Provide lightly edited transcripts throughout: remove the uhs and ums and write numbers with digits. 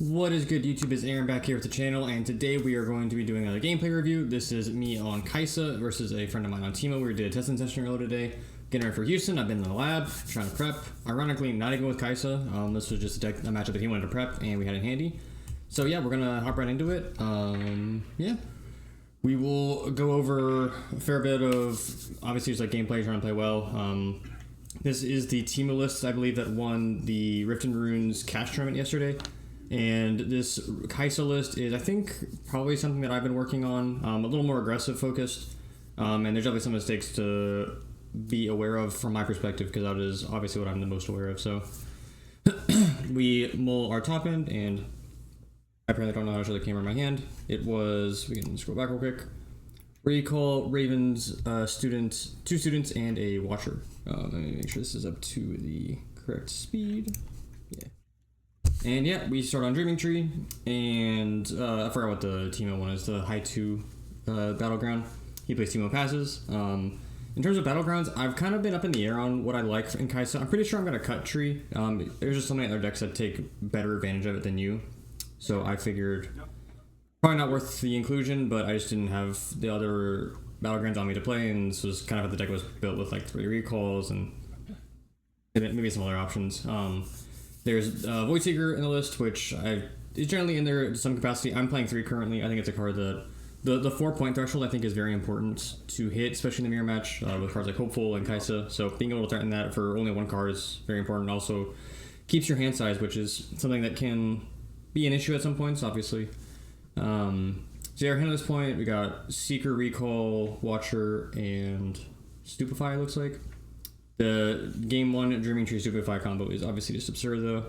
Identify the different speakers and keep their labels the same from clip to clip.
Speaker 1: What is good, YouTube? It's Aaron back here with the channel, and today we are going to be doing another gameplay review. This is me on Kaisa versus a friend of mine on Teemo. We did a testing session earlier today, getting ready for Houston. I've been in the lab, trying to prep. Ironically, not even with Kaisa. This was just a matchup that he wanted to prep, and we had it handy. So yeah, we're gonna hop right into it. Yeah. We will go over a fair bit of, obviously, just like gameplay, trying to play well. This is the Teemo list, I believe, that won the Rift and Runes cash tournament yesterday. And this Kaisa list is, I think, probably something that I've been working on, a little more aggressive focused. And there's definitely some mistakes to be aware of from my perspective, because that is obviously what I'm the most aware of. So we mull our top end, and I apparently don't know how to show the camera in my hand. It was, we can scroll back real quick. Recall Ravens two students, and a watcher. Let me make sure this is up to the correct speed. Yeah. And yeah, we start on Dreaming Tree, and I forgot what the Teemo one is, the high 2 battleground. He plays Teemo passes. In terms of battlegrounds, I've kind of been up in the air on what I like in Kaisa. I'm pretty sure I'm going to cut Tree. There's just so many other decks that take better advantage of it than you. So I figured probably not worth the inclusion, but I just didn't have the other battlegrounds on me to play, and this was kind of how the deck was built, with like 3 recalls and maybe some other options. There's Void Seeker in the list, which is generally in there to some capacity. I'm playing 3 currently. I think it's a card that the 4-point threshold I think is very important to hit, especially in the mirror match with cards like Hopeful and Kaisa. So being able to threaten that for only 1 card is very important. Also keeps your hand size, which is something that can be an issue at some points, obviously. So yeah, our hand at this point, we got Seeker, Recall, Watcher, and Stupefy, it looks like. The game 1 Dreaming Tree Stupefy combo is obviously just absurd, though.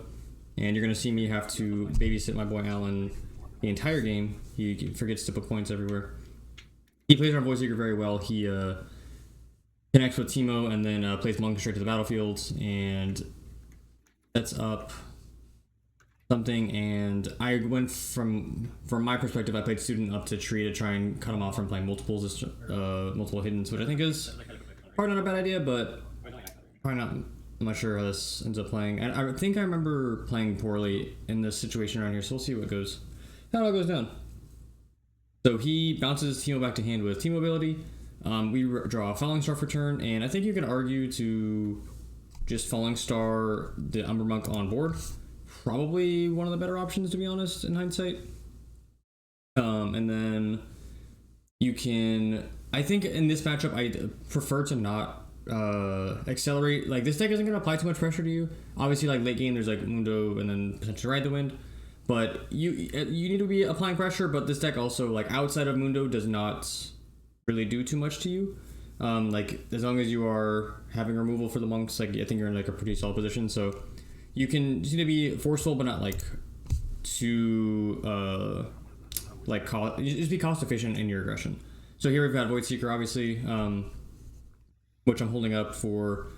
Speaker 1: And you're going to see me have to babysit my boy Alan the entire game. He forgets to put points everywhere. He plays our Void Seeker very well. He connects with Teemo and then plays Monk straight to the battlefield and sets up something. And I went from my perspective, I played Student up to Tree to try and cut him off from playing multiple hiddens, which I think is probably not a bad idea, but probably not. I'm not sure how this ends up playing. And I think I remember playing poorly in this situation around here, so we'll see how it goes down. So he bounces Teemo back to hand with Teemo ability. We draw a Falling Star for turn, and I think you can argue to just Falling Star the Umber Monk on board. Probably one of the better options, to be honest, in hindsight. And then you can, I think in this matchup, I prefer to not accelerate. Like, this deck isn't going to apply too much pressure to you. Obviously, like late game, there's like Mundo and then potentially Ride the Wind. But you need to be applying pressure, but this deck also, like, outside of Mundo, does not really do too much to you. Like, as long as you are having removal for the monks, like, I think you're in like a pretty solid position. So you can just need to be forceful, but not like too like just be cost efficient in your aggression. So here we've got Void Seeker, obviously, which I'm holding up for,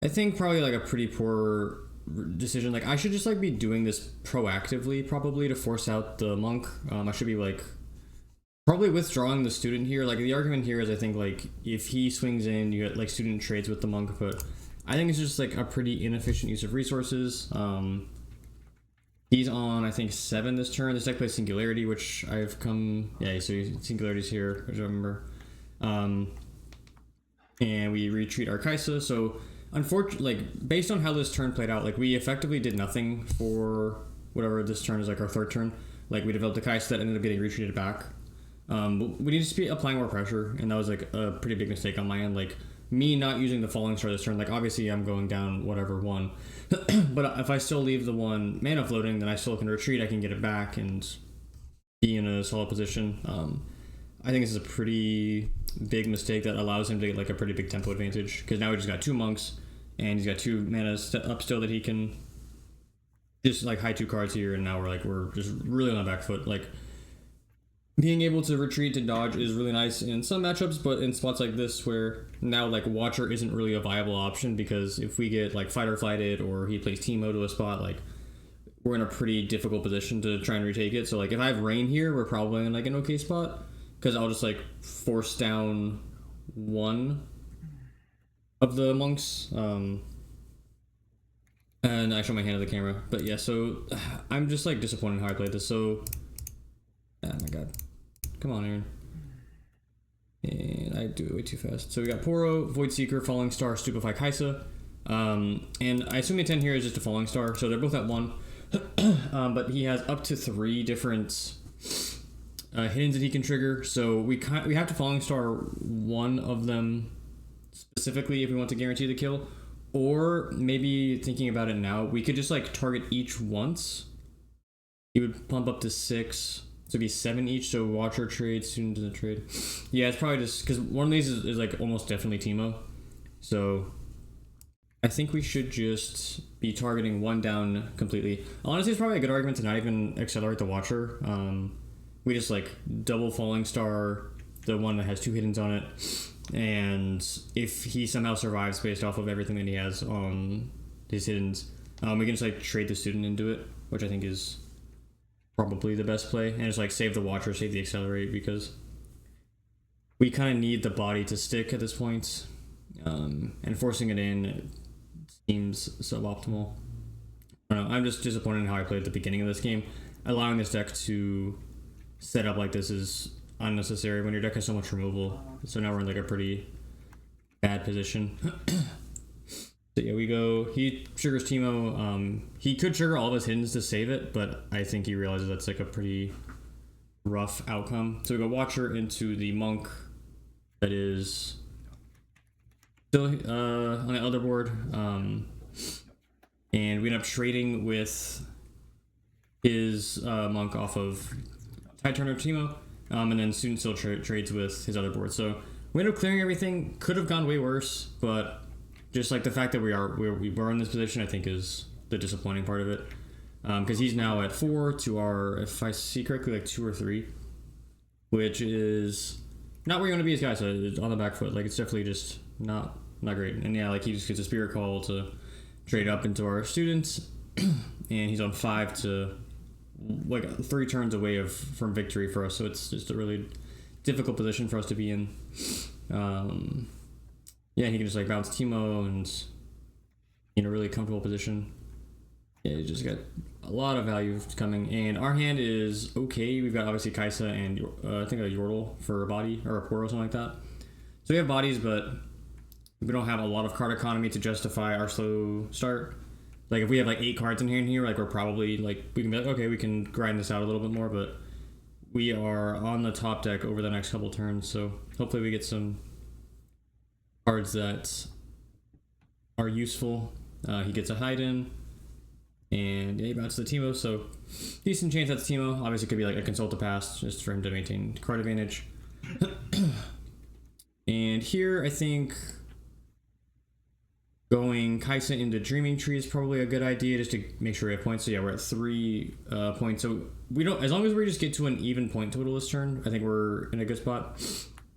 Speaker 1: I think, probably like a pretty poor decision. Like, I should just like be doing this proactively, probably, to force out the monk. I should be like probably withdrawing the student here. Like, the argument here is, I think, like, if he swings in, you get like student trades with the monk, but I think it's just like a pretty inefficient use of resources. He's on, I think, 7 this turn. This deck plays Singularity, which I've come, yeah, so Singularity's here, which I remember. And we retreat our Kaisa. So unfortunately, like, based on how this turn played out, like, we effectively did nothing for whatever this turn is, like our 3rd turn. Like, we developed a Kaisa that ended up getting retreated back. We need to be applying more pressure, and that was like a pretty big mistake on my end. Like, me not using the Falling Star this turn, like, obviously I'm going down whatever 1. But if I still leave the 1 mana floating, then I still can retreat, I can get it back and be in a solid position. I think this is a pretty big mistake that allows him to get like a pretty big tempo advantage, because now he just got 2 monks, and he's got 2 mana up still that he can just like high 2 cards here, and now we're just really on the back foot. Like, being able to retreat to dodge is really nice in some matchups, but in spots like this where now like Watcher isn't really a viable option, because if we get like Fight or Flighted or he plays Teemo to a spot, like, we're in a pretty difficult position to try and retake it. So like, if I have Rain here, we're probably in like an okay spot, because I'll just like force down 1 of the monks. And I show my hand to the camera. But yeah, so I'm just like disappointed in how I played this. So, oh my god. Come on, Aaron. And I do it way too fast. So we got Poro, Void Seeker, Falling Star, Stupefy Kaisa. And I assume the 10 here is just a Falling Star. So they're both at 1. But he has up to 3 different hiddens that he can trigger. So we have to Falling Star one of them specifically if we want to guarantee the kill. Or maybe thinking about it now, we could just like target each once. He would pump up to 6, so it'd be 7 each. So Watcher trade, Student doesn't trade. Yeah, it's probably just because one of these is like almost definitely Teemo. So I think we should just be targeting one down completely. Honestly, it's probably a good argument to not even accelerate the Watcher. We just like double Falling Star the one that has 2 hiddens on it. And if he somehow survives based off of everything that he has on his hiddens, we can just like trade the Student into it, which I think is probably the best play. And just like save the Watcher, save the Accelerate, because we kind of need the body to stick at this point. And forcing it in seems suboptimal. I don't know, I'm just disappointed in how I played at the beginning of this game. Allowing this deck to set up like this is unnecessary when your deck has so much removal. So now we're in like a pretty bad position. So yeah, we go. He triggers Teemo. He could trigger all of his hiddens to save it, but I think he realizes that's like a pretty rough outcome. So we go Watcher into the Monk that is still on the other board. And we end up trading with his Monk off of Tide Turner Teemo. And then Student still trades with his other board. So we end up clearing everything. Could have gone way worse, but just like the fact that we were in this position, I think is the disappointing part of it. Because he's now at 4 to our, if I see correctly, like 2 or 3, which is not where you want to be as guys. So it's on the back foot. Like it's definitely just not great. And yeah, like he just gets a Spirit Call to trade up into our Students, and he's on 5 to like 3 turns away from victory for us. So it's just a really difficult position for us to be in. Yeah, he can just like bounce Teemo and in a really comfortable position. Yeah, you just got a lot of value coming, and our hand is okay. We've got obviously Kaisa and I think a Yordle for a body or a Poro, something like that. So we have bodies, but we don't have a lot of card economy to justify our slow start. Like if we have like 8 cards in hand here, like we're probably like, we can be like, okay, we can grind this out a little bit more, but we are on the top deck over the next couple turns. So hopefully we get some cards that are useful. He gets a hide in, and yeah, he bounces the Teemo, so decent chance that's Teemo. Obviously it could be like a Consult to Pass just for him to maintain card advantage. And here I think going Kaisa into Dreaming Tree is probably a good idea just to make sure we have points. So yeah, we're at 3 points. So we don't, as long as we just get to an even point total this turn, I think we're in a good spot.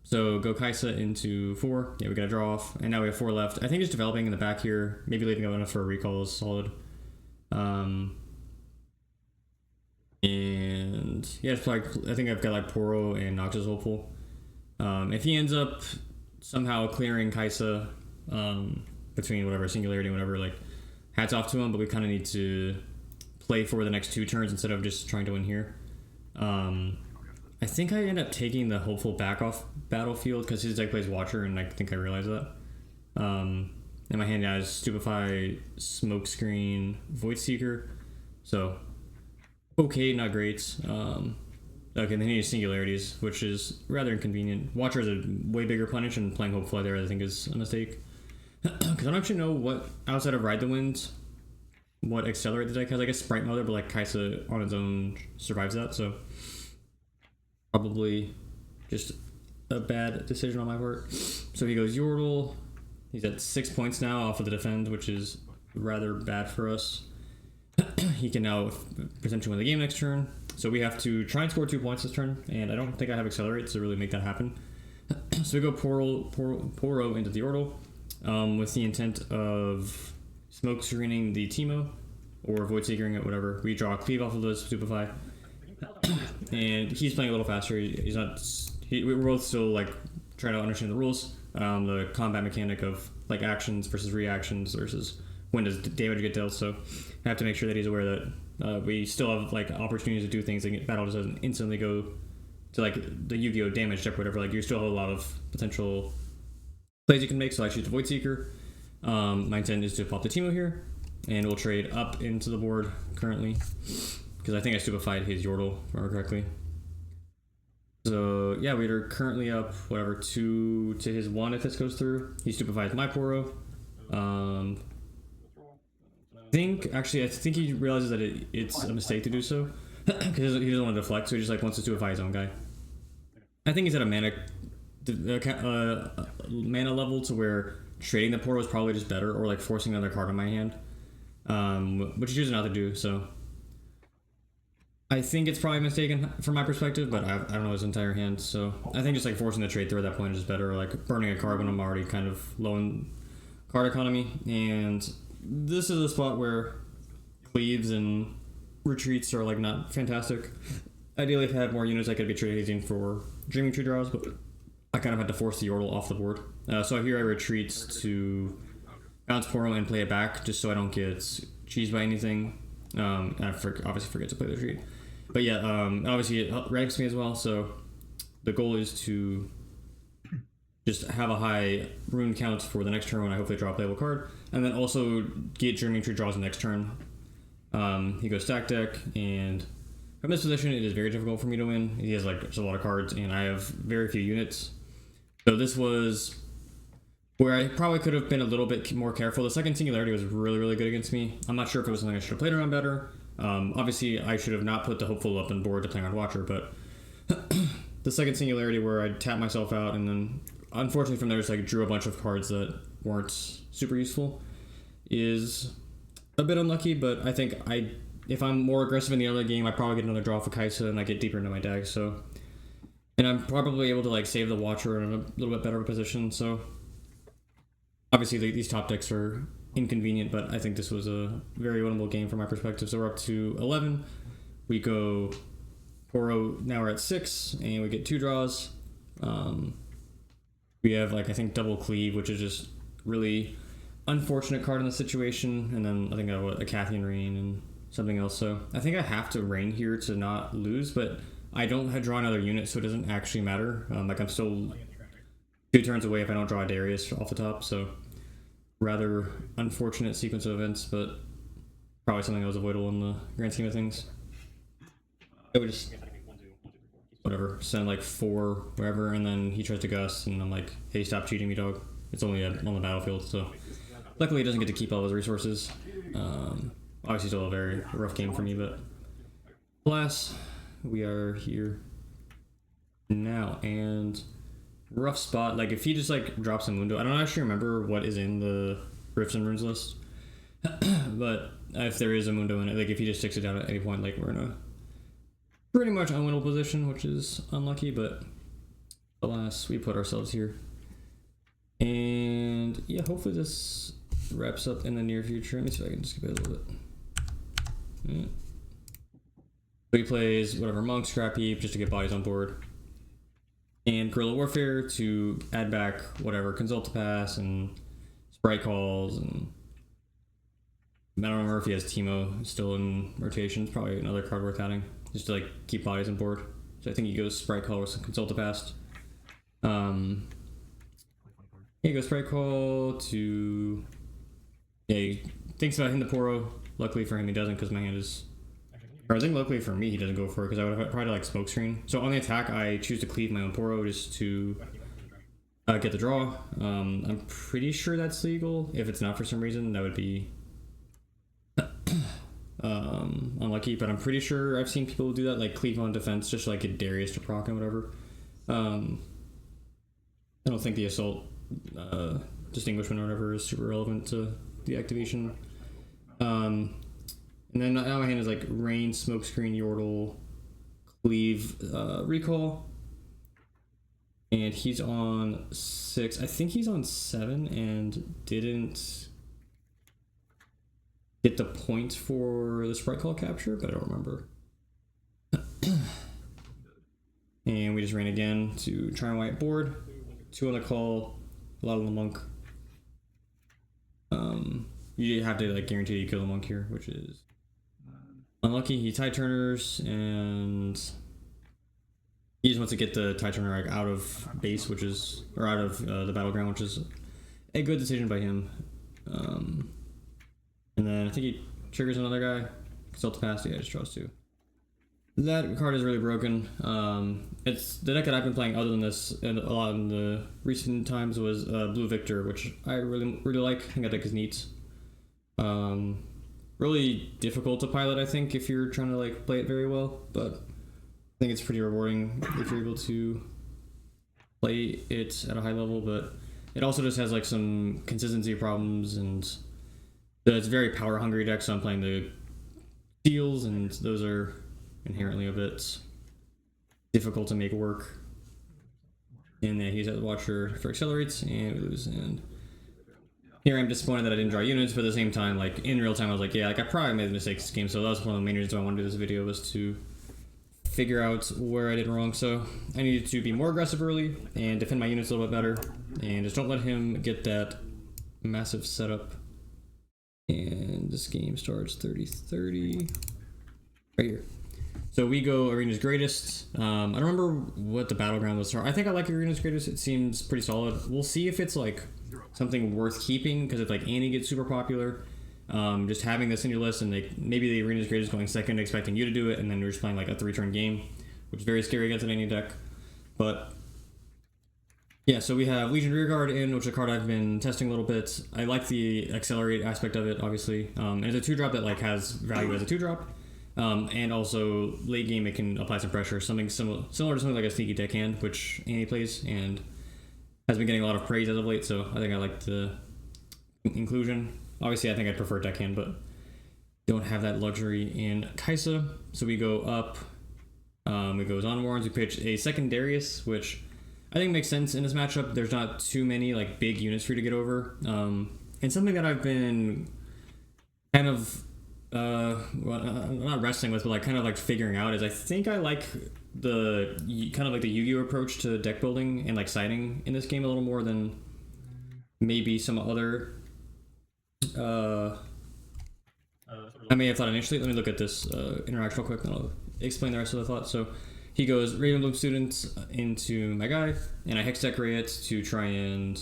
Speaker 1: So go Kaisa into 4. Yeah, we got to draw off. And now we have 4 left. I think just developing in the back here, maybe leaving out enough for a recall is solid. And yeah, it's probably, I think I've got like Poro and Noxus hopeful. If he ends up somehow clearing Kaisa, between whatever Singularity and whatever, like hats off to him, but we kind of need to play for the next 2 turns instead of just trying to win here. I think I end up taking the hopeful back off battlefield because his deck plays Watcher, and I think I realize that. And my hand has Stupefy, Smokescreen, Void Seeker, so okay, not great. Okay, then he has Singularities, which is rather inconvenient. Watcher is a way bigger punish, and playing Hopeful there I think is a mistake. Because I don't actually know what, outside of Ride the Wind, what Accelerate the deck has. I guess Sprite Mother, but like Kaisa on its own survives that, so probably just a bad decision on my part. So he goes Yordle. He's at 6 points now off of the defend, which is rather bad for us. He can now potentially win the game next turn. So we have to try and score 2 points this turn, and I don't think I have Accelerate to really make that happen. So we go Poro into the Yordle, with the intent of Smoke Screening the Teemo, or Void Seekering it, whatever. We draw a Cleave off of the Stupefy. And he's playing a little faster. He's not. We're both still like trying to understand the rules, the combat mechanic of like actions versus reactions versus when does damage get dealt. So I have to make sure that he's aware that we still have like opportunities to do things. Like battle just doesn't instantly go to like the Yu-Gi-Oh damage check or whatever. Like you still have a lot of potential plays you can make. So I choose the Void Seeker. My intent is to pop the Teemo here, and we'll trade up into the board currently because I think I stupefied his Yordle, if I remember correctly. So yeah, we are currently up whatever 2 to his 1 if this goes through. He stupefies my Poro. I think he realizes that it's a mistake to do so because he doesn't want to deflect, so he just like wants to stupefy his own guy. I think he's at a mana level to where trading the Poro is probably just better, or like forcing another card on my hand, which he chooses not to do. So I think it's probably mistaken from my perspective, but I don't know his entire hand, so I think just like forcing the trade through at that point is better, or like burning a card when I'm already kind of low in card economy. And this is a spot where cleaves and retreats are like not fantastic. Ideally, if I had more units, I could be trading for Dreaming Tree draws, but I kind of had to force the Yordle off the board. So here I retreat to bounce Poro and play it back, just so I don't get cheesed by anything. And I obviously forget to play the retreat. But yeah, obviously it ranks me as well, so the goal is to just have a high rune count for the next turn when I hopefully draw a playable card, and then also get Dreaming Tree draws the next turn. He goes stack deck, and from this position it is very difficult for me to win. He has like just a lot of cards, and I have very few units. So this was where I probably could have been a little bit more careful. The second Singularity was really, really good against me. I'm not sure if it was something I should have played around better. Obviously, I should have not put the Hopeful up on board to play around Watcher, but the second Singularity where I tapped myself out, and then unfortunately from there just like drew a bunch of cards that weren't super useful, is a bit unlucky. But I think if I'm more aggressive in the other game, I probably get another draw for Kaisa, and I get deeper into my deck. So, and I'm probably able to like save the Watcher in a little bit better of a position. So obviously these top decks are inconvenient, but I think this was a very winnable game from my perspective. So we're up to 11. We go Poro, now we're at 6, and we get 2 draws. We have like I think double cleave, which is just really unfortunate card in the situation, and then I think a Cathian Rain and something else. So I think I have to rain here to not lose, but I don't draw another unit, so it doesn't actually matter. Like I'm still 2 turns away if I don't draw a Darius off the top, so rather unfortunate sequence of events, but probably something that was avoidable in the grand scheme of things. I would just whatever, send like 4 wherever, and then he tries to Gus, and I'm like, hey, stop cheating me, dog. It's only on the battlefield, so luckily he doesn't get to keep all his resources. Obviously still a very rough game for me, but alas, we are here now, and rough spot. Like if he just like drops a Mundo, I don't actually remember what is in the Rifts and Runes list, but if there is a Mundo in it, like if he just sticks it down at any point, like we're in a pretty much unwinnable position, which is unlucky, but alas, we put ourselves here. And yeah, hopefully this wraps up in the near future. Let me see if I can skip it a little bit. Yeah. So he plays whatever Monk, Scrap Heap, just to get bodies on board, and Guerrilla Warfare to add back whatever Consult to Pass and Sprite Calls, and I don't remember if he has Teemo still in rotation. It's probably another card worth adding, just to like keep bodies on board. So I think he goes Sprite Call with Consult to Pass. He goes Sprite Call to, yeah, he thinks about hitting the Poro. Luckily for him, he doesn't, because my hand is, or I think luckily for me, he doesn't go for it, because I would have tried to like smoke screen. So on the attack, I choose to cleave my own Poro just to get the draw. I'm pretty sure that's legal. If it's not for some reason, that would be unlucky, but I'm pretty sure I've seen people do that, like cleave on defense, just to like get Darius to proc and whatever. I don't think the assault distinguishment or whatever is super relevant to the activation. And then now my hand is like Rain, Smokescreen, Yordle, Cleave, Recall. And he's on 6. I think he's on 7 and didn't get the point for the Sprite Call capture, but I don't remember. And we just ran again to try and white board. 2 on the call, a lot on the Monk. you have to like guarantee you kill the monk here, which is unlucky. He tide turners and he just wants to get the tide turner like out of base, which is or out of the battleground, which is a good decision by him. And then I think he triggers another guy. Consult the past. Yeah, just draws 2. That card is really broken. It's the deck that I've been playing other than this and a lot in the recent times was Blue Victor, which I really like. I think that deck is neat. Really difficult to pilot, I think, if you're trying to like play it very well, but I think it's pretty rewarding if you're able to play it at a high level. But it also just has like some consistency problems, and it's a very power hungry deck, so I'm playing the steals, and those are inherently a bit difficult to make work. And then he's at the Watcher for accelerates, and we lose. And here I'm disappointed that I didn't draw units, but at the same time, like in real time, I was like, yeah, like I probably made a mistake this game. So that was one of the main reasons why I wanted to do this video, was to figure out where I did wrong. So I needed to be more aggressive early and defend my units a little bit better, and just don't let him get that massive setup. And this game starts 30-30 right here. So we go Arena's Greatest. I don't remember what the battleground was. I think I like Arena's Greatest. It seems pretty solid. We'll see if it's like something worth keeping, because if like Annie gets super popular, just having this in your list, and like maybe the Arena's Greatest going second, expecting you to do it, and then you're just playing like a 3-turn game, which is very scary against an Annie deck. But yeah, so we have Legion Rearguard in, which is a card I've been testing a little bit. I like the accelerate aspect of it, obviously. And it's a 2-drop that like has value as a 2-drop. And also late game it can apply some pressure, something similar to something like a Sneaky Deckhand, which Annie plays and has been getting a lot of praise as of late, so I think I like the inclusion. Obviously I think I'd prefer Deckhand, but don't have that luxury in Kaisa. So we go up, we go on Warrens, we pitch a second Darius, which I think makes sense in this matchup. There's not too many like big units for you to get over. And something that I've been kind of well, not wrestling with, but like kind of like figuring out is I think I like the kind of like the Yu-Gi-Oh approach to deck building and like siding in this game a little more than maybe some other I may have thought initially. Let me look at this interaction real quick and I'll explain the rest of the thought. So he goes Ravenbloom Students into my guy, and I hex decorate it to try and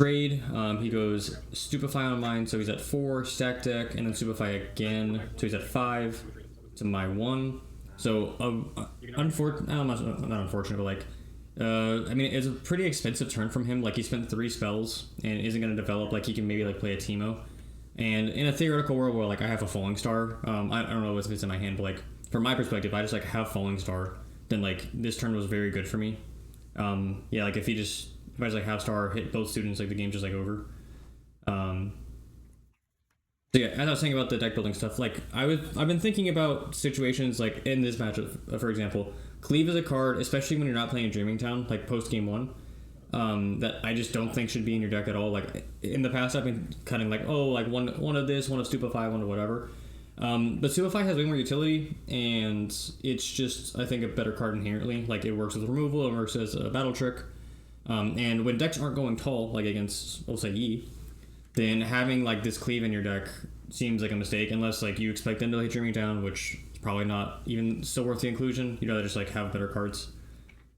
Speaker 1: trade. He goes Stupefy on mine, so he's at 4, stack deck, and then Stupefy again, so he's at 5 to my 1. So not unfortunate, but like I mean, it's a pretty expensive turn from him. Like he spent 3 spells and isn't going to develop. Like he can maybe like play a Teemo, and in a theoretical world where like I have a Falling Star, I don't know if it's in my hand, but like from my perspective, I just like have Falling Star, then like this turn was very good for me. Yeah, like if I just like half star, hit both students, like the game's just like over. So yeah, as I was saying about the deck building stuff, like I've been thinking about situations like in this matchup, for example, Cleave is a card, especially when you're not playing Dreaming Town, like post game 1, that I just don't think should be in your deck at all. Like in the past, I've been cutting like, oh, like one of this, one of Stupefy, one of whatever. But Stupefy has way more utility, and it's just, I think, a better card inherently. Like it works with removal, it works as a battle trick. And when decks aren't going tall, like against, we'll say Yi, then having like this Cleave in your deck seems like a mistake, unless like you expect them to play Dreaming Town, which is probably not even still worth the inclusion. You'd rather just like have better cards.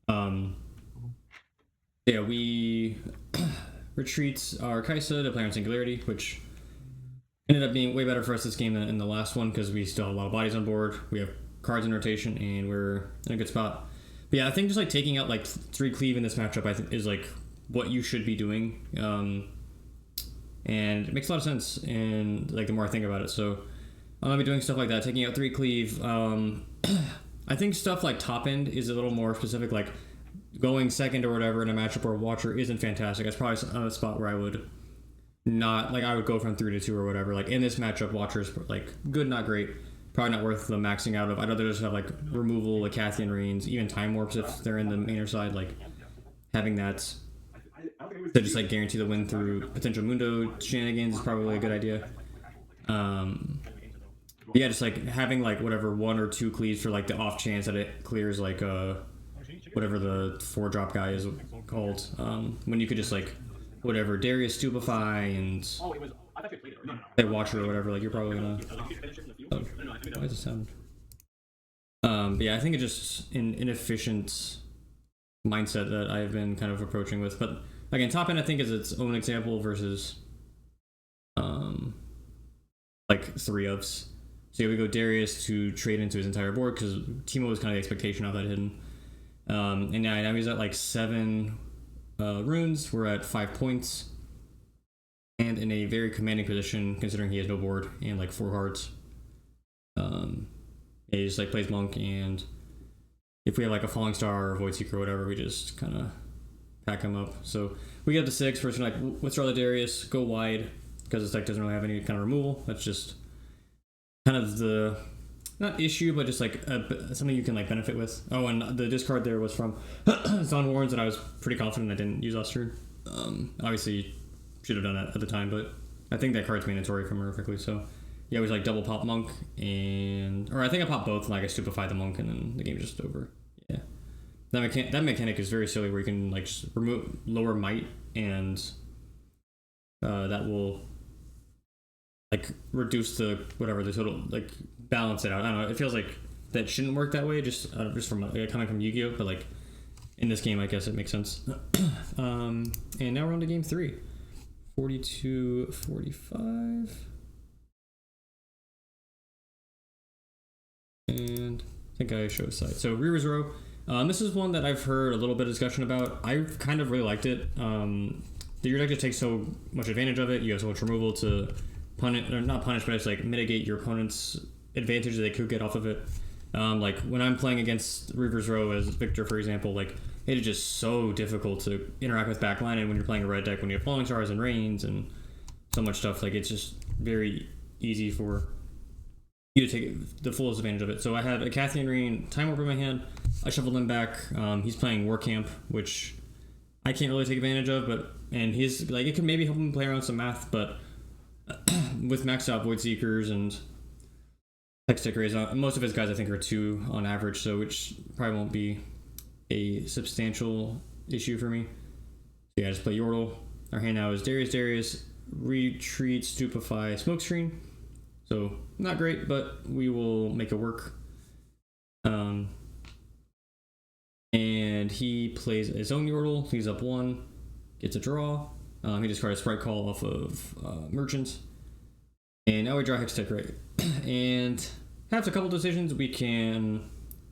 Speaker 1: Yeah, we retreat our Kaisa to play on Singularity, which ended up being way better for us this game than in the last one, because we still have a lot of bodies on board, we have cards in rotation, and we're in a good spot. But yeah, I think just like taking out like 3 Cleave in this matchup, I think is like what you should be doing. And it makes a lot of sense, and like the more I think about it, so I'm gonna be doing stuff like that, taking out 3 Cleave. I think stuff like top end is a little more specific, like going second or whatever in a matchup where Watcher isn't fantastic. That's probably a spot where I would not, like I would go from 3 to 2 or whatever. Like in this matchup, Watcher's like good, not great, probably not worth the maxing out of. I'd rather just have like removal, like Cathian Reigns, even Time Warps if they're in the mainer side, like having that to just like guarantee the win through potential Mundo shenanigans is probably a good idea. Yeah, just like having like whatever 1 or 2 Cleaves for like the off chance that it clears like whatever the 4-drop guy is called, when you could just like whatever Darius Stupefy and say Watcher or whatever, like you're probably gonna. Oh, why does it sound? But yeah, I think it's just an inefficient mindset that I've been kind of approaching with. But again, top end I think is its own example versus like 3-ofs. So yeah, we go Darius to trade into his entire board because Teemo was kind of the expectation of that hidden. And now he's at like 7 runes. We're at 5 points. And in a very commanding position considering he has no board and like 4 cards. Yeah, he just like plays Monk, and if we have like a Falling Star or Void Seeker or whatever, we just kind of pack him up. So we get to 6. First, we're like, withdraw the Darius, go wide, because this deck doesn't really have any kind of removal. That's just kind of the, not issue, but just like something you can like benefit with. Oh, and the discard there was from Zon Warrens, and I was pretty confident I didn't use last turn. Obviously, should have done that at the time, but I think that card's mandatory from perfectly, so... Yeah, it was like double pop Monk, or I think I popped both, and like I stupefy the Monk, and then the game's just over. Yeah, that mechanic is very silly, where you can like just remove lower might, and that will like reduce the whatever the total, like balance it out. I don't know. It feels like that shouldn't work that way, just from coming from Yu-Gi-Oh, but like in this game, I guess it makes sense. And now we're on to game 3, 42-45. And I think I show a side. So Reaver's Row. This is one that I've heard a little bit of discussion about. I kind of really liked it. Your deck just takes so much advantage of it. You have so much removal to punish, or not punish, but it's like mitigate your opponent's advantage that they could get off of it. Like when I'm playing against Reaver's Row as Victor, for example, like it is just so difficult to interact with backline. And when you're playing a red deck, when you have Falling Stars and Rains and so much stuff, like it's just very easy for you to take the fullest advantage of it. So I had a Cathian Rain Time Warp in my hand. I shuffled him back. He's playing War Camp, which I can't really take advantage of, and he's like, it could maybe help him play around some math, but with maxed out Void Seekers and Hextech Rays, most of his guys I think are 2 on average, so which probably won't be a substantial issue for me. So yeah, I just play Yordle. Our hand now is Darius, Retreat, Stupefy, Smokescreen. So not great, but we will make it work. And he plays his own Yordle. He's up 1, gets a draw. He discards Sprite Call off of Merchant. And now we draw Hextech Ray. And have a couple decisions. We can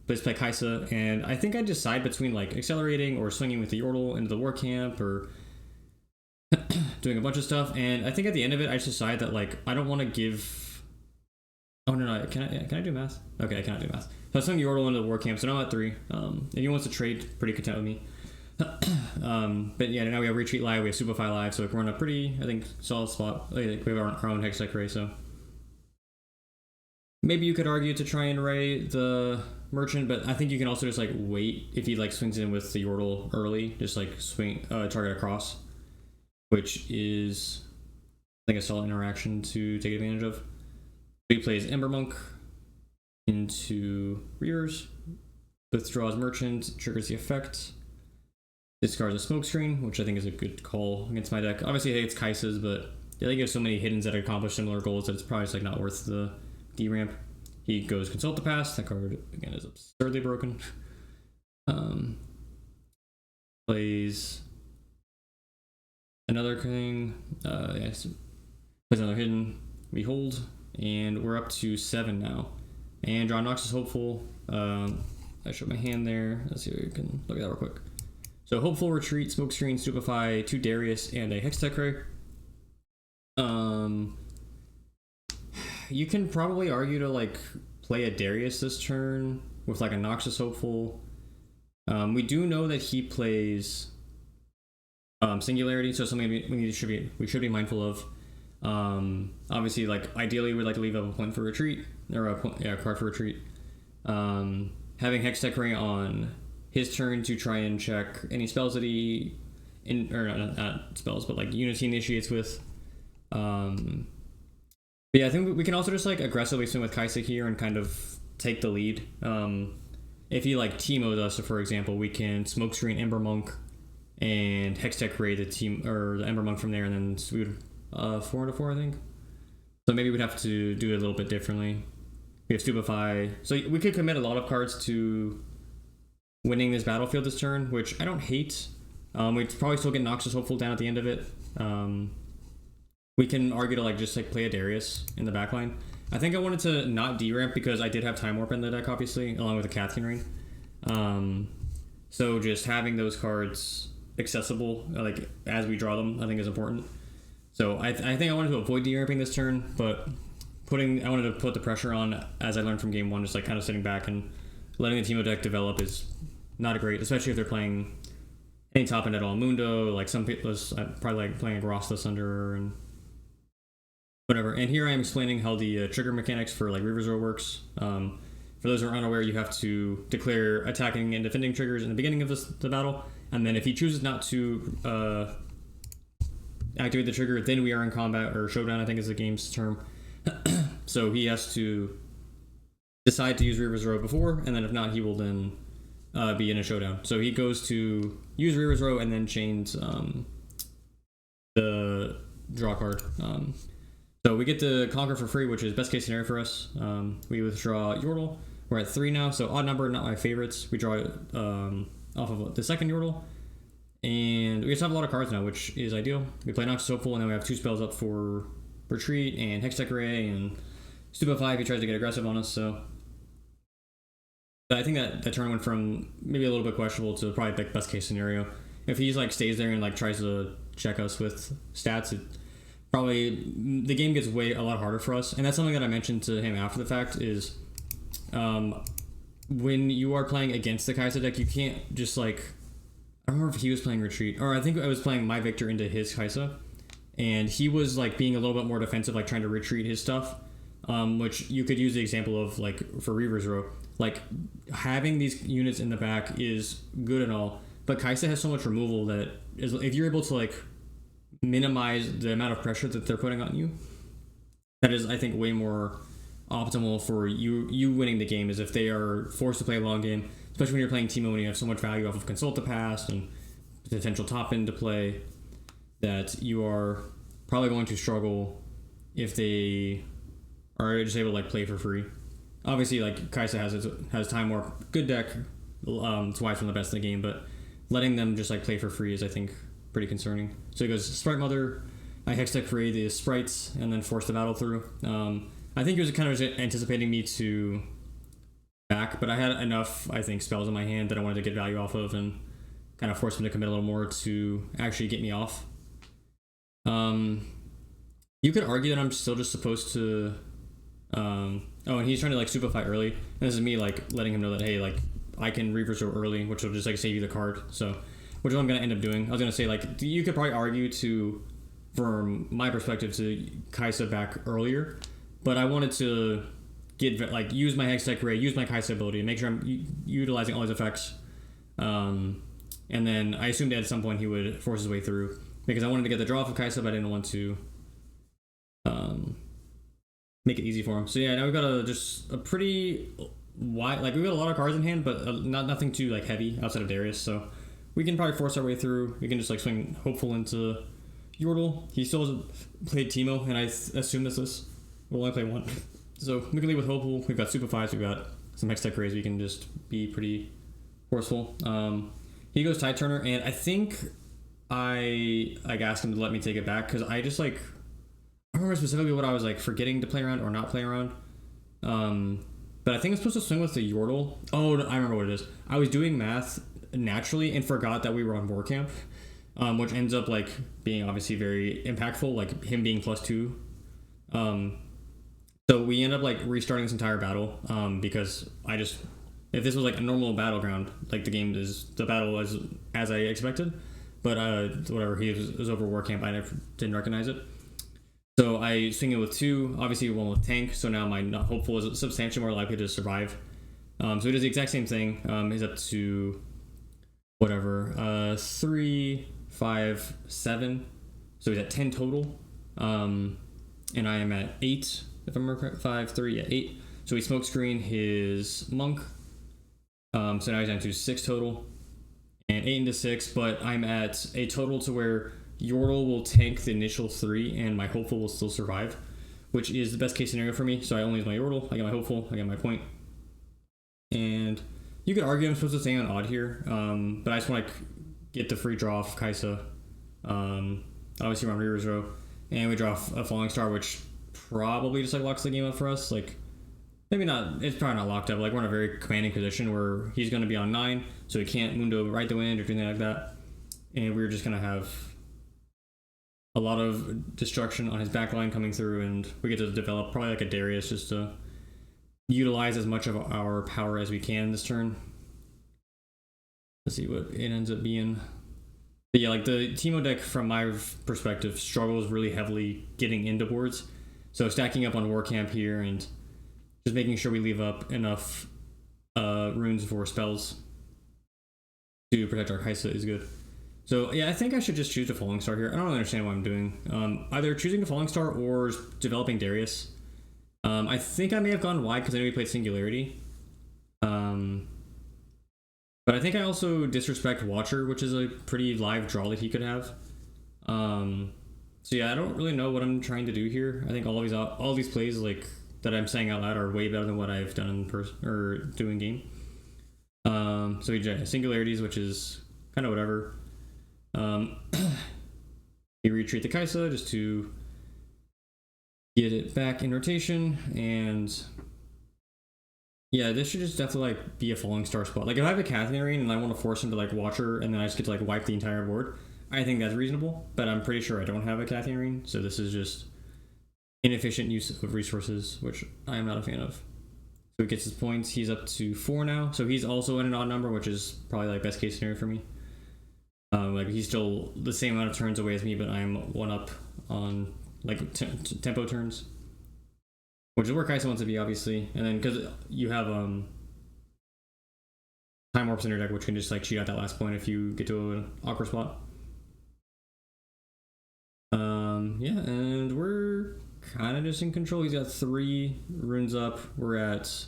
Speaker 1: let's play Kaisa, and I think I decide between like accelerating or swinging with the Yordle into the War Camp, or doing a bunch of stuff. And I think at the end of it, I just decide that like I don't want to give. Oh no, can I do math? Okay, I cannot do math. So I swung Yordle into the War Camp, so now I'm at 3. And he wants to trade, pretty content with me. But yeah, now we have Retreat live, we have Stupefy live, so we're in a pretty, I think, solid spot. Like, we have our own Hextech Ray, so maybe you could argue to try and Ray the Merchant, but I think you can also just like wait if he like swings in with the Yordle early, just like swing target across, which is I think a solid interaction to take advantage of. He plays Ember Monk into Reavers, withdraws Merchant, triggers the effect, discards a Smokescreen, which I think is a good call against my deck. Obviously, I think it's Kaisa's, but I think you have so many hiddens that accomplish similar goals that it's probably just like not worth the D-ramp. He goes Consult the Past. That card, again, is absurdly broken. Plays another thing. Yes, plays another hidden. We hold. And we're up to 7 now. And draw Noxus Hopeful. I showed my hand there. Let's see if we can look at that real quick. So Hopeful, Retreat, Smokescreen, Stupefy, 2 Darius, and a Hextech Ray. You can probably argue to like play a Darius this turn with like a Noxus Hopeful. We do know that he plays Singularity, so something we should be mindful of. Obviously, like ideally we'd like to leave up a point for retreat, or a card for retreat. Having Hextech Ray on his turn to try and check any spells that he not spells, but like units he initiates with. But yeah, I think we can also just like aggressively swing with Kaisa here and kind of take the lead. If he like Teemos us, so for example, we can Smokescreen Ember Monk and Hextech Ray the Ember Monk from there, and then we would 4-4, I think. So maybe we'd have to do it a little bit differently. We have Stupefy. So we could commit a lot of cards to winning this battlefield this turn, which I don't hate. We'd probably still get Noxious Hopeful down at the end of it. We can argue to just play a Darius in the backline. I think I wanted to not deramp because I did have Time Warp in the deck, obviously, along with the Catkin Ring. So just having those cards accessible, as we draw them, I think is important. So I think I wanted to avoid deramping this turn, but I wanted to put the pressure on, as I learned from game one, just kind of sitting back and letting the Teemo deck develop is not a great, especially if they're playing any top end at all. Mundo, some people probably playing a Gross Thunder and whatever. And here I am explaining how the trigger mechanics for Reaver's Row works. For those who are unaware, you have to declare attacking and defending triggers in the beginning of the battle, and then if he chooses not to activate the trigger, then we are in combat, or showdown I think is the game's term. So he has to decide to use Reaver's Row before, and then if not, he will then be in a showdown. So he goes to use Reaver's Row and then chains the draw card. So we get to conquer for free, which is best case scenario for us. We withdraw Yordle. We're at 3 now, so odd number, not my favorites. We draw off of the second Yordle. And we just have a lot of cards now, which is ideal. We play Noxious Hopeful, and then we have 2 spells up for Retreat and Hextech Array and Stupefy if he tries to get aggressive on us. So I think that turn went from maybe a little bit questionable to probably best case scenario. If he stays there and tries to check us with stats, probably the game gets a lot harder for us. And that's something that I mentioned to him after the fact is when you are playing against the Kai'Sa deck, you can't just I don't remember if he was playing Retreat, or I think I was playing my Victor into his Kai'Sa, and he was being a little bit more defensive, trying to retreat his stuff, which you could use the example of for Reaver's Row. Having these units in the back is good and all, but Kai'Sa has so much removal that if you're able to minimize the amount of pressure that they're putting on you, that is, I think, way more optimal for you winning the game, is if they are forced to play a long game, especially when you're playing Teemo, when you have so much value off of Consult the Past and potential top end to play, that you are probably going to struggle if they are just able to play for free. Obviously, Kai'Sa has Time Warp, good deck, it's why it's one of the best in the game, but letting them just play for free is, I think, pretty concerning. So he goes Sprite Mother, I Hextech Array the sprites, and then force the battle through. I think he was kind of anticipating me to back, but I had enough, I think, spells in my hand that I wanted to get value off of and kind of force him to commit a little more to actually get me off. You could argue that I'm still just supposed to and he's trying to Stupefy early, and this is me letting him know that, hey, I can Reaver's Row early, which will just save you the card. So which is what I'm going to end up doing. I was going to say, you could probably argue from my perspective, to Kai'Sa back earlier, but I wanted to use my Hextech Array, use my Kai'Sa ability, and make sure I'm utilizing all his effects. And then I assumed at some point he would force his way through, because I wanted to get the draw off of Kai'Sa, but I didn't want to make it easy for him. So yeah, now we've got a pretty wide, we've got a lot of cards in hand, but nothing too heavy outside of Darius. So we can probably force our way through. We can just swing Hopeful into Yordle. He still hasn't played Teemo, and I assume we'll only play one. So we can leave with Hopeful. We've got Stupefy, we've got some Hextech Arrays. We can just be pretty forceful. He goes Tide Turner, and I think I asked him to let me take it back, because I just I don't remember specifically what I was forgetting to play around or not play around. But I think I'm supposed to swing with the Yordle. Oh, I remember what it is. I was doing math naturally and forgot that we were on War Camp, which ends up being obviously very impactful, him being +2. So we end up restarting this entire battle, because if this was a normal battleground, the battle was as I expected, but whatever, he was over War Camp, I didn't recognize it. So I swing it with 2, obviously one with tank, so now my Hopeful is substantially more likely to survive. So it is the exact same thing. He's up to whatever, 3, 5, 7, so he's at 10 total, and I am at 8, if I remember correct. 5, 3, yeah, 8. So he smokescreen his Monk, so now he's down to 6 total, and 8 into 6, but I'm at a total to where Yordle will tank the initial 3, and my Hopeful will still survive, which is the best case scenario for me. So I only use my Yordle, I get my Hopeful, I get my point. And you could argue I'm supposed to stay on Odd here, but I just want to get the free draw off Kaisa. Obviously we're on Reaver's Row, and we draw a Falling Star, which probably just like locks the game up for us. Like, maybe not, it's probably not locked up. Like, we're in a very commanding position where he's going to be on 9, so he can't Mundo right the wind or anything like that. And we're just going to have a lot of destruction on his backline coming through, and we get to develop probably like a Darius just to utilize as much of our power as we can this turn. Let's see what it ends up being. But yeah, like the Teemo deck from my perspective struggles really heavily getting into boards. So stacking up on War Camp here and just making sure we leave up enough runes for spells to protect our Kaisa is good. So yeah, I think I should just choose the Falling Star here. I don't really understand what I'm doing. Either choosing the Falling Star or developing Darius. I think I may have gone wide because I know we played Singularity. But I think I also disrespect Watcher, which is a pretty live draw that he could have. So yeah, I don't really know what I'm trying to do here. I think all these plays like that I'm saying out loud are way better than what I've done in person or doing game. So we get Singularities, which is kind of whatever. We retreat the Kaisa just to get it back in rotation, and yeah, this should just definitely like be a Falling Star spot. Like if I have a Catherine Ring and I want to force him to like Watcher and then I just get to like wipe the entire board, I think that's reasonable, but I'm pretty sure I don't have a Catherine Ring, so this is just inefficient use of resources, which I am not a fan of. So he gets his points, he's up to 4 now, so he's also in an odd number, which is probably like best case scenario for me. Like he's still the same amount of turns away as me, but I'm 1 up on like tempo turns, which is where Kaisa wants to be, obviously. And then because you have Time Warps in your deck, which can just like cheat out that last point if you get to an awkward spot. Yeah, and we're kind of just in control. He's got 3 runes up. We're at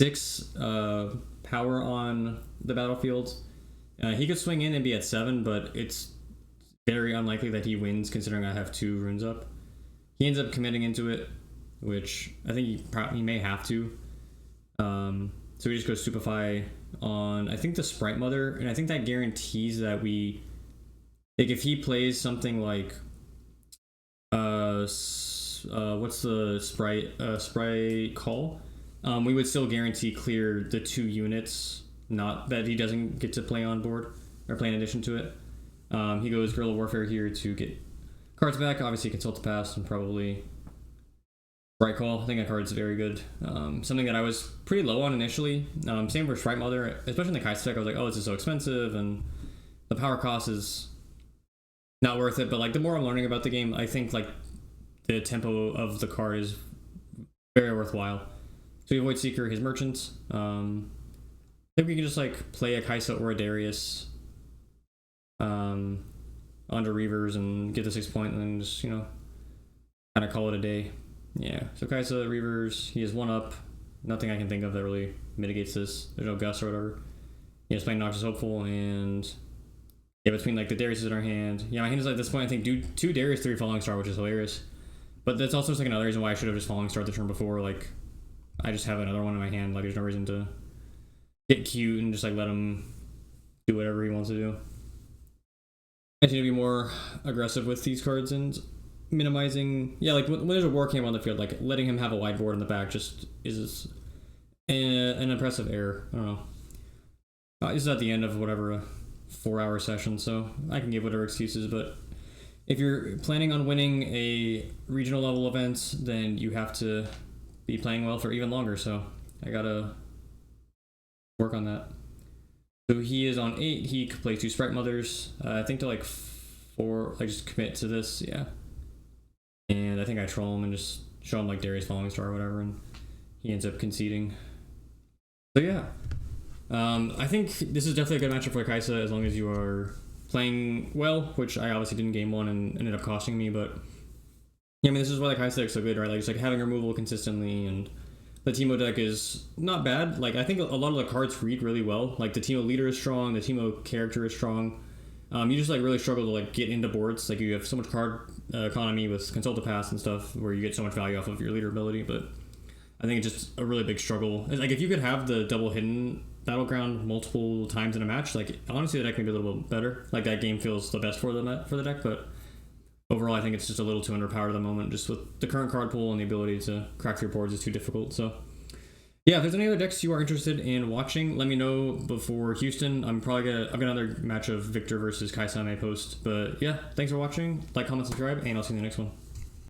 Speaker 1: 6 power on the battlefield. He could swing in and be at 7, but it's very unlikely that he wins considering I have 2 runes up. He ends up committing into it, which I think he may have to. So we just go Stupefy on, I think, the Sprite Mother, and I think that guarantees that we, like, if he plays something like, what's the Sprite Call? We would still guarantee clear the 2 units, not that he doesn't get to play on board or play in addition to it. He goes Guerrilla Warfare here to get cards back. Obviously, Consult the Past and probably Bright Call. I think that card's very good. Something that I was pretty low on initially. Same for Sprite Mother, especially in the Kaisa deck. I was like, oh, this is so expensive, and the power cost is not worth it. But like the more I'm learning about the game, I think like the tempo of the card is very worthwhile. So we avoid Seeker, his Merchant. I think we can just like play a Kaisa or a Darius onto Reavers and get the 6 point, and then just, you know, kind of call it a day. Yeah, so Kaisa, Reavers, he has 1 up. Nothing I can think of that really mitigates this. There's no Gus or whatever. Yeah, just playing Noxious Hopeful, and yeah, between like the Darius in our hand. Yeah, my hand is at this point, I think, do 2 Darius, 3 Falling Star, which is hilarious. But that's also just like another reason why I should have just Falling Star the turn before. Like, I just have another one in my hand. Like, there's no reason to get cute and just like let him do whatever he wants to do. I need to be more aggressive with these cards and minimizing, yeah, like when there's a War Camp on the field, like letting him have a wide board in the back just is an impressive error. I don't know. This is at the end of whatever a 4-hour session, so I can give whatever excuses, but if you're planning on winning a regional level event, then you have to be playing well for even longer, so I gotta work on that. So he is on 8. He could play 2 Sprite Mothers. I think to like 4, like just commit to this, yeah. And I think I troll him and just show him like Darius Falling Star or whatever, and he ends up conceding. So yeah, I think this is definitely a good matchup for Kaisa as long as you are playing well, which I obviously didn't game 1 and ended up costing me, but yeah, I mean, this is why the Kaisa deck's so good, right? Like, it's like having removal consistently, and the Teemo deck is not bad. Like, I think a lot of the cards read really well. Like, the Teemo leader is strong, the Teemo character is strong. You just like really struggle to like get into boards. Like you have so much card economy with Consult to Pass and stuff where you get so much value off of your leader ability, but I think it's just a really big struggle. Like if you could have the double hidden battleground multiple times in a match, like honestly the deck may be a little bit better. Like that game feels the best for the deck, but overall I think it's just a little too underpowered at the moment. Just with the current card pool and the ability to crack through boards is too difficult. So yeah, if there's any other decks you are interested in watching, let me know before Houston. I've got another match of Victor versus Kaisa I may post. But yeah, thanks for watching. Like, comment, subscribe, and I'll see you in the next one.